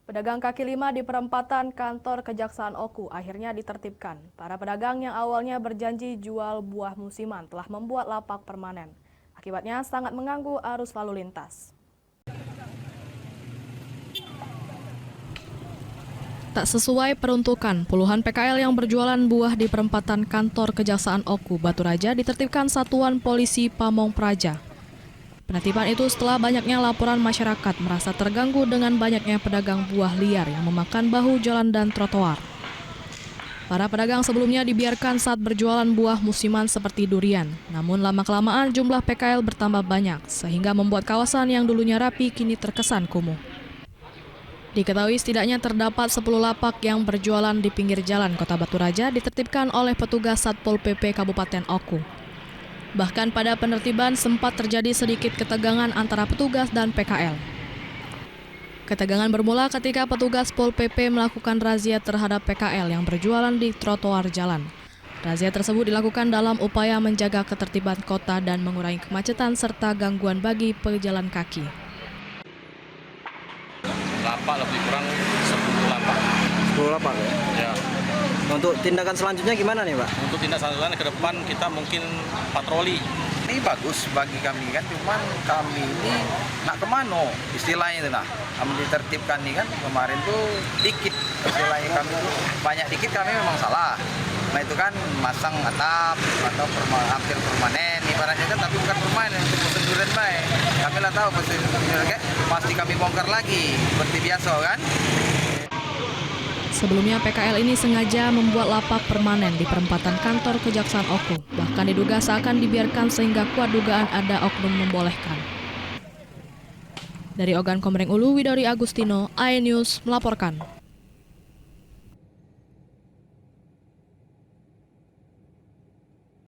Pedagang kaki lima di perempatan kantor Kejaksaan Oku akhirnya ditertibkan. Para pedagang yang awalnya berjanji jual buah musiman telah membuat lapak permanen. Akibatnya sangat mengganggu arus lalu lintas. Tak sesuai peruntukan, puluhan PKL yang berjualan buah di perempatan kantor Kejaksaan Oku, Batu Raja ditertibkan Satuan Polisi Pamong Praja. Penertiban itu setelah banyaknya laporan masyarakat merasa terganggu dengan banyaknya pedagang buah liar yang memakan bahu jalan dan trotoar. Para pedagang sebelumnya dibiarkan saat berjualan buah musiman seperti durian. Namun lama-kelamaan jumlah PKL bertambah banyak, sehingga membuat kawasan yang dulunya rapi kini terkesan kumuh. Diketahui setidaknya terdapat 10 lapak yang berjualan di pinggir jalan Kota Batu Raja ditertibkan oleh petugas Satpol PP Kabupaten Oku. Bahkan pada penertiban sempat terjadi sedikit ketegangan antara petugas dan PKL. Ketegangan bermula ketika petugas Pol PP melakukan razia terhadap PKL yang berjualan di trotoar jalan. Razia tersebut dilakukan dalam upaya menjaga ketertiban kota dan mengurangi kemacetan serta gangguan bagi pejalan kaki. Lapak lebih kurang 10 lapak. 10 lapak ya? Ya. Untuk tindakan selanjutnya gimana nih Pak? Untuk tindak selanjutnya ke depan kita mungkin patroli. Ini bagus bagi kami kan, cuman kami ini nak kemana istilahnya itu nah. Kami ditertibkan nih kan, kemarin tuh dikit istilahnya kami tuh banyak dikit kami memang salah. Nah itu kan masang atap atau hampir permanen ibaratnya kan, tapi bukan permanen untuk proseduran baik. Kami lah tahu proseduran kayak pasti kami bongkar lagi seperti biasa kan. Sebelumnya PKL ini sengaja membuat lapak permanen di perempatan kantor Kejaksaan Oku. Bahkan diduga seakan dibiarkan sehingga kuat dugaan ada oknum membolehkan. Dari Ogan Komering Ulu, Widori Agustino, iNews melaporkan.